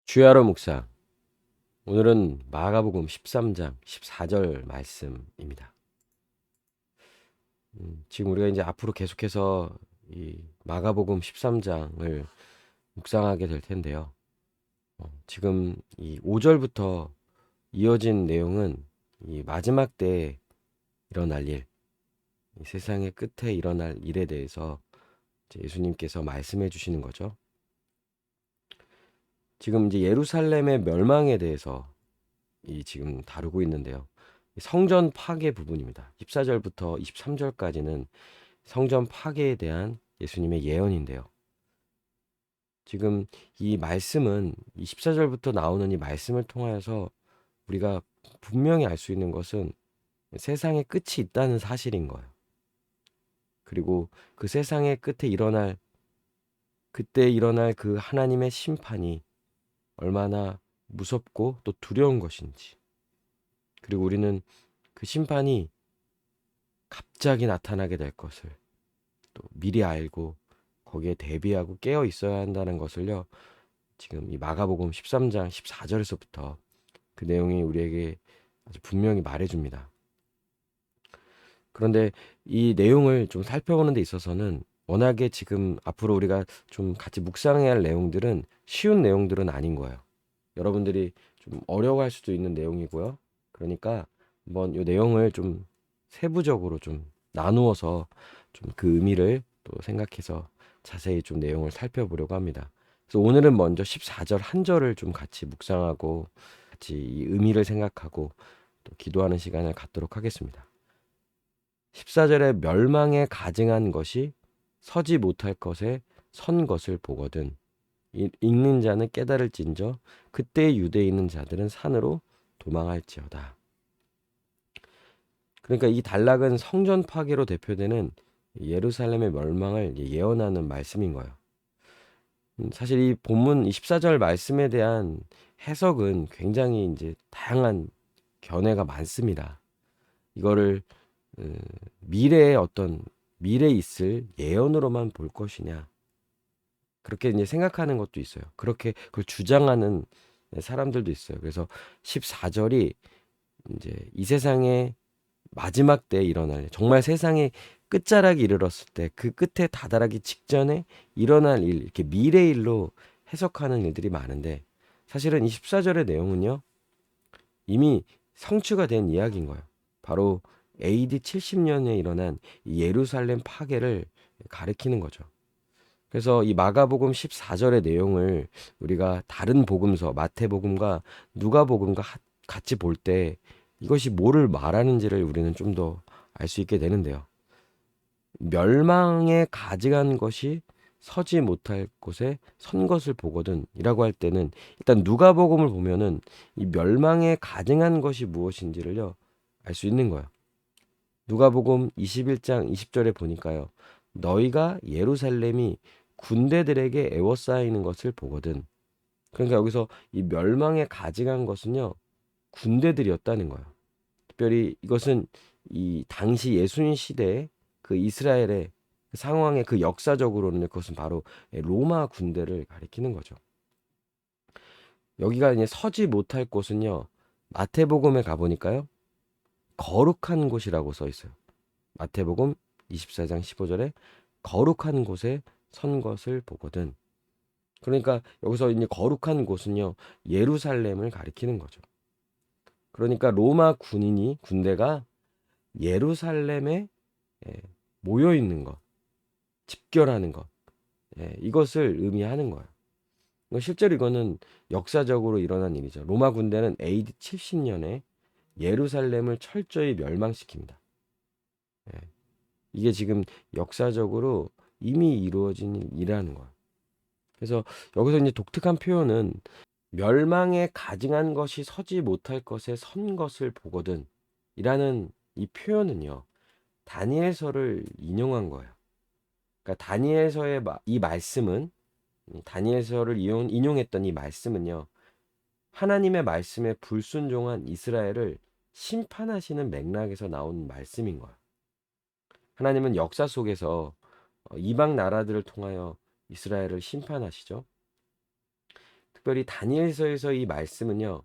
주야로 묵상. 오늘은 마가복음 13장 14절 말씀입니다. 지금 우리가 이제 앞으로 계속해서 이 마가복음 13장을 묵상하게 될 텐데요. 지금 이 5절부터 이어진 내용은 이 마지막 때에 일어날 일, 이 세상의 끝에 일어날 일에 대해서 이제 예수님께서 말씀해 주시는 거죠. 지금 이제 예루살렘의 멸망에 대해서 이 지금 다루고 있는데요. 성전 파괴 부분입니다. 14절부터 23절까지는 성전 파괴에 대한 예수님의 예언인데요. 지금 이 말씀은 24절부터 나오는 이 말씀을 통하여서 우리가 분명히 알 수 있는 것은 세상의 끝이 있다는 사실인 거예요. 그리고 그 세상의 끝에 그때 일어날 그 하나님의 심판이 얼마나 무섭고 또 두려운 것인지, 그리고 우리는 그 심판이 갑자기 나타나게 될 것을 또 미리 알고 거기에 대비하고 깨어 있어야 한다는 것을요. 지금 이 마가복음 13장 14절에서부터 그 내용이 우리에게 아주 분명히 말해줍니다. 그런데 이 내용을 좀 살펴보는 데 있어서는 워낙에 지금 앞으로 우리가 좀 같이 묵상해야 할 내용들은 쉬운 내용들은 아닌 거예요. 여러분들이 좀 어려워할 수도 있는 내용이고요. 그러니까 한번 이 내용을 좀 세부적으로 좀 나누어서 좀 그 의미를 또 생각해서 자세히 좀 내용을 살펴보려고 합니다. 그래서 오늘은 먼저 14절 한 절을 좀 같이 묵상하고 같이 이 의미를 생각하고 또 기도하는 시간을 갖도록 하겠습니다. 14절에 멸망에 가증한 것이 서지 못할 것에 선 것을 보거든 읽는 자는 깨달을진저 그때 유대에 있는 자들은 산으로 도망할지어다. 그러니까 이 단락은 성전 파괴로 대표되는 예루살렘의 멸망을 예언하는 말씀인 거예요. 사실 이 본문 24절 말씀에 대한 해석은 굉장히 이제 다양한 견해가 많습니다. 이거를 미래의 어떤 미래에 있을 예언으로만 볼 것이냐, 그렇게 이제 생각하는 것도 있어요. 그렇게 그걸 주장하는 사람들도 있어요. 그래서 14절이 이제 이 세상의 마지막 때에 일어날 정말 세상의 끝자락에 이르렀을 때 그 끝에 다다르기 직전에 일어날 일, 이렇게 미래 일로 해석하는 일들이 많은데 사실은 이 14절의 내용은요. 이미 성취가 된 이야기인 거예요. 바로 AD 70년에 일어난 이 예루살렘 파괴를 가리키는 거죠. 그래서 이 마가복음 14절의 내용을 우리가 다른 복음서 마태복음과 누가복음과 같이 볼 때 이것이 뭐를 말하는지를 우리는 좀 더 알 수 있게 되는데요. 멸망에 가증한 것이 서지 못할 곳에 선 것을 보거든 이라고 할 때는 일단 누가복음을 보면은 이 멸망에 가증한 것이 무엇인지를요 알 수 있는 거예요. 누가복음 21장 20절에 보니까요. 너희가 예루살렘이 군대들에게 애워싸이는 것을 보거든. 그러니까 여기서 이 멸망에 가증한 것은요. 군대들이었다는 거예요. 특별히 이것은 이 당시 예수님 시대에 그 이스라엘의 그 상황에 그 역사적으로는 그것은 바로 로마 군대를 가리키는 거죠. 여기가 이제 서지 못할 곳은요. 마태복음에 가보니까요. 거룩한 곳이라고 써 있어요. 마태복음 24장 15절에 거룩한 곳에 선 것을 보거든. 그러니까 여기서 이제 거룩한 곳은요. 예루살렘을 가리키는 거죠. 그러니까 로마 군대가 예루살렘에 예, 모여 있는 것, 집결하는 것, 이것을 의미하는 거예요. 실제로 이거는 역사적으로 일어난 일이죠. 로마 군대는 AD 70년에 예루살렘을 철저히 멸망시킵니다. 예, 이게 지금 역사적으로 이미 이루어진 일이라는 거예요. 그래서 여기서 이제 독특한 표현은 멸망에 가증한 것이 서지 못할 것에 선 것을 보거든 이라는 이 표현은요. 다니엘서를 인용한 거예요. 그러니까 다니엘서의 이 말씀은 다니엘서를 인용했던 이 말씀은요. 하나님의 말씀에 불순종한 이스라엘을 심판하시는 맥락에서 나온 말씀인 거예요. 하나님은 역사 속에서 이방 나라들을 통하여 이스라엘을 심판하시죠. 특별히 다니엘서에서 이 말씀은요.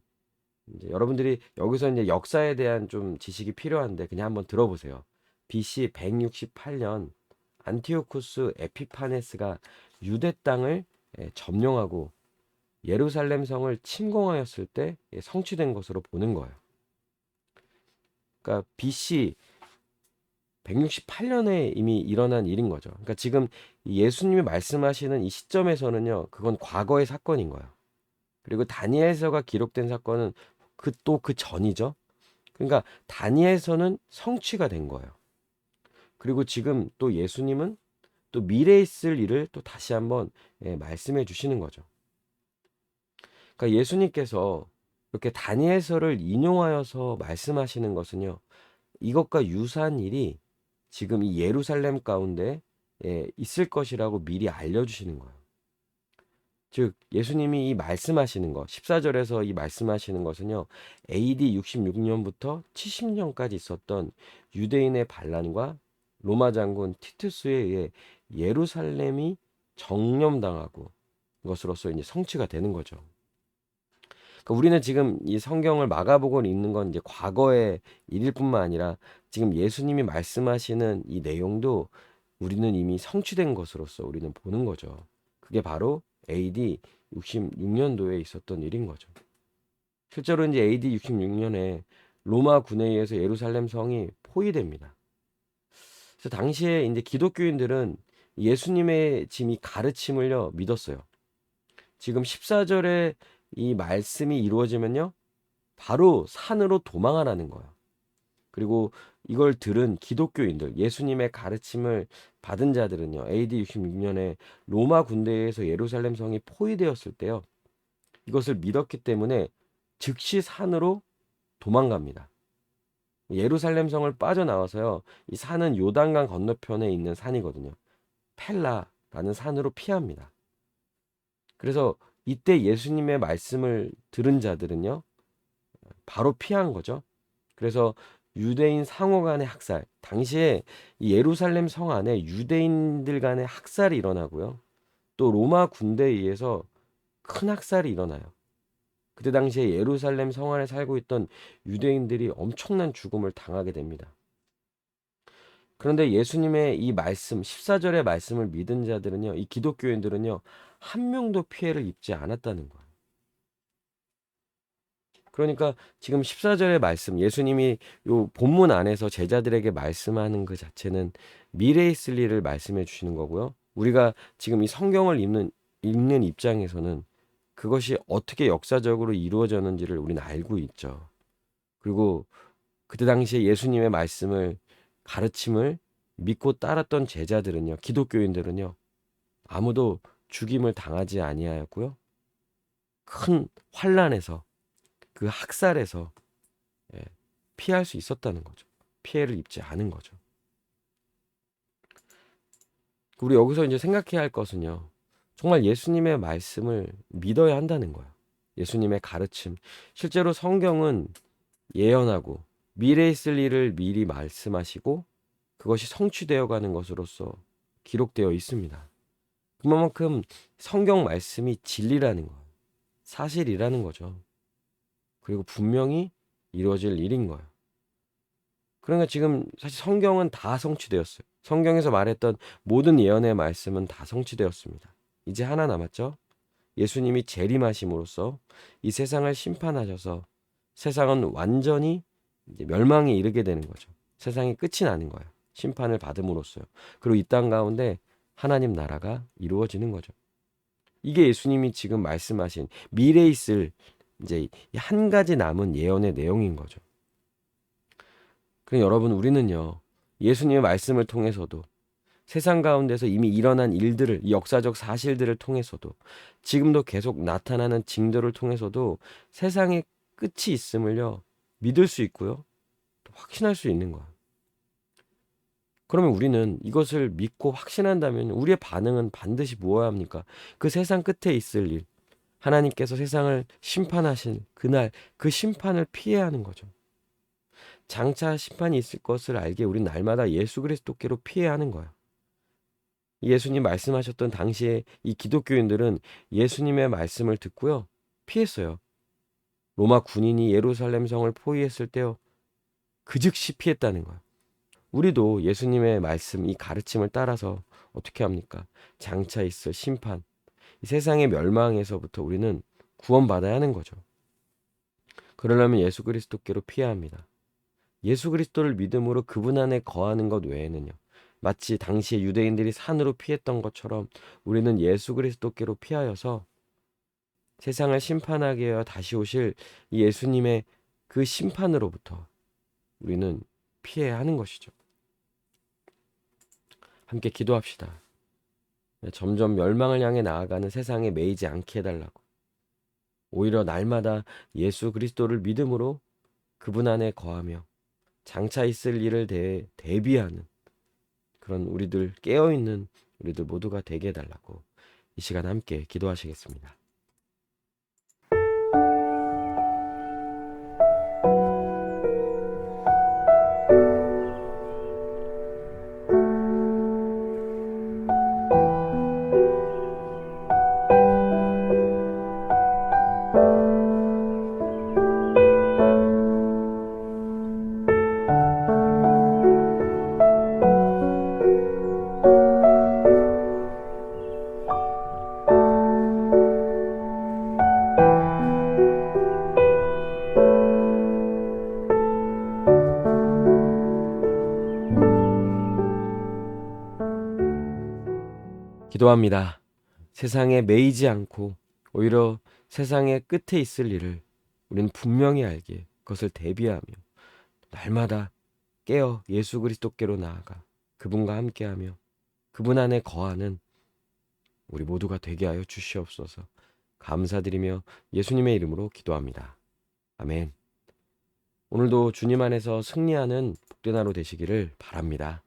이제 여러분들이 여기서 이제 역사에 대한 좀 지식이 필요한데 그냥 한번 들어보세요. BC 168년 안티오쿠스 에피파네스가 유대 땅을 점령하고 예루살렘 성을 침공하였을 때 성취된 것으로 보는 거예요. 그러니까 BC 168년에 이미 일어난 일인 거죠. 그러니까 지금 예수님이 말씀하시는 이 시점에서는요, 그건 과거의 사건인 거예요. 그리고 다니엘서가 기록된 사건은 또 그 전이죠. 그러니까 다니엘서는 성취가 된 거예요. 그리고 지금 또 예수님은 또 미래에 있을 일을 또 다시 한번 말씀해 주시는 거죠. 그러니까 예수님께서 이렇게 다니엘서를 인용하여서 말씀하시는 것은요, 이것과 유사한 일이 지금 이 예루살렘 가운데 있을 것이라고 미리 알려주시는 거예요. 즉 예수님이 이 말씀하시는 것 14절에서 이 말씀하시는 것은요, AD 66년부터 70년까지 있었던 유대인의 반란과 로마 장군 티투스에 의해 예루살렘이 정념당하고 것으로서 이제 성취가 되는 거죠. 그러니까 우리는 지금 이 성경을 마가복음을 읽는 건 이제 과거의 일일 뿐만 아니라 지금 예수님이 말씀하시는 이 내용도 우리는 이미 성취된 것으로서 우리는 보는 거죠. 그게 바로 AD 66년도에 있었던 일인 거죠. 실제로 이제 AD 66년에 로마 군에 의해서 예루살렘 성이 포위됩니다. 그래서 당시에 이제 기독교인들은 예수님의 지금 이 가르침을요 믿었어요. 지금 14절에 이 말씀이 이루어지면요, 바로 산으로 도망하라는 거예요. 그리고 이걸 들은 기독교인들, 예수님의 가르침을 받은 자들은요, AD 66년에 로마 군대에서 예루살렘 성이 포위되었을 때요, 이것을 믿었기 때문에 즉시 산으로 도망갑니다. 예루살렘 성을 빠져나와서요, 이 산은 요단강 건너편에 있는 산이거든요. 펠라라는 산으로 피합니다. 그래서 이때 예수님의 말씀을 들은 자들은요, 바로 피한 거죠. 그래서 유대인 상호 간의 학살, 당시에 이 예루살렘 성 안에 유대인들 간의 학살이 일어나고요, 또 로마 군대에 의해서 큰 학살이 일어나요. 그때 당시에 예루살렘 성 안에 살고 있던 유대인들이 엄청난 죽음을 당하게 됩니다. 그런데 예수님의 이 말씀, 14절의 말씀을 믿은 자들은요, 이 기독교인들은요, 한 명도 피해를 입지 않았다는 거예요. 그러니까 지금 14절의 말씀, 예수님이 요 본문 안에서 제자들에게 말씀하는 그 자체는 미래에 있을 일을 말씀해 주시는 거고요. 우리가 지금 이 성경을 읽는 입장에서는 그것이 어떻게 역사적으로 이루어졌는지를 우리는 알고 있죠. 그리고 그때 당시에 예수님의 말씀을, 가르침을 믿고 따랐던 제자들은요, 기독교인들은요, 아무도 죽임을 당하지 아니하였고요, 큰 환난에서, 그 학살에서 피할 수 있었다는 거죠. 피해를 입지 않은 거죠. 우리 여기서 이제 생각해야 할 것은요, 정말 예수님의 말씀을 믿어야 한다는 거예요. 예수님의 가르침. 실제로 성경은 예언하고 미래에 있을 일을 미리 말씀하시고 그것이 성취되어 가는 것으로서 기록되어 있습니다. 그만큼 성경 말씀이 진리라는 거예요. 사실이라는 거죠. 그리고 분명히 이루어질 일인 거예요. 그러니까 지금 사실 성경은 다 성취되었어요. 성경에서 말했던 모든 예언의 말씀은 다 성취되었습니다. 이제 하나 남았죠. 예수님이 재림하심으로써 이 세상을 심판하셔서 세상은 완전히 이제 멸망에 이르게 되는 거죠. 세상이 끝이 나는 거예요. 심판을 받음으로써요. 그리고 이 땅 가운데 하나님 나라가 이루어지는 거죠. 이게 예수님이 지금 말씀하신 미래에 있을 이제 한 가지 남은 예언의 내용인 거죠. 그럼 여러분, 우리는요, 예수님의 말씀을 통해서도 세상 가운데서 이미 일어난 일들을, 이 역사적 사실들을 통해서도 지금도 계속 나타나는 징조를 통해서도 세상에 끝이 있음을요 믿을 수 있고요, 또 확신할 수 있는 거야. 그러면 우리는 이것을 믿고 확신한다면 우리의 반응은 반드시 무엇이어야 합니까? 그 세상 끝에 있을 일, 하나님께서 세상을 심판하신 그날 그 심판을 피해야 하는 거죠. 장차 심판이 있을 것을 알게 우린 날마다 예수 그리스도께로 피해야 하는 거예요. 예수님 말씀하셨던 당시에 이 기독교인들은 예수님의 말씀을 듣고요, 피했어요. 로마 군인이 예루살렘 성을 포위했을 때요. 그 즉시 피했다는 거예요. 우리도 예수님의 말씀, 이 가르침을 따라서 어떻게 합니까? 장차 있을 심판, 이 세상의 멸망에서부터 우리는 구원받아야 하는 거죠. 그러려면 예수 그리스도께로 피해야 합니다. 예수 그리스도를 믿음으로 그분 안에 거하는 것 외에는요. 마치 당시에 유대인들이 산으로 피했던 것처럼 우리는 예수 그리스도께로 피하여서 세상을 심판하게 하여 다시 오실 이 예수님의 그 심판으로부터 우리는 피해야 하는 것이죠. 함께 기도합시다. 점점 멸망을 향해 나아가는 세상에 매이지 않게 해달라고. 오히려 날마다 예수 그리스도를 믿음으로 그분 안에 거하며 장차 있을 일을 대비하는 그런 우리들, 깨어있는 우리들 모두가 되게 해달라고 이 시간 함께 기도하시겠습니다. 기도합니다. 세상에 매이지 않고 오히려 세상의 끝에 있을 일을 우리는 분명히 알기에 그것을 대비하며 날마다 깨어 예수 그리스도께로 나아가 그분과 함께하며 그분 안에 거하는 우리 모두가 되게 하여 주시옵소서. 감사드리며 예수님의 이름으로 기도합니다. 아멘. 오늘도 주님 안에서 승리하는 복된 하루 되시기를 바랍니다.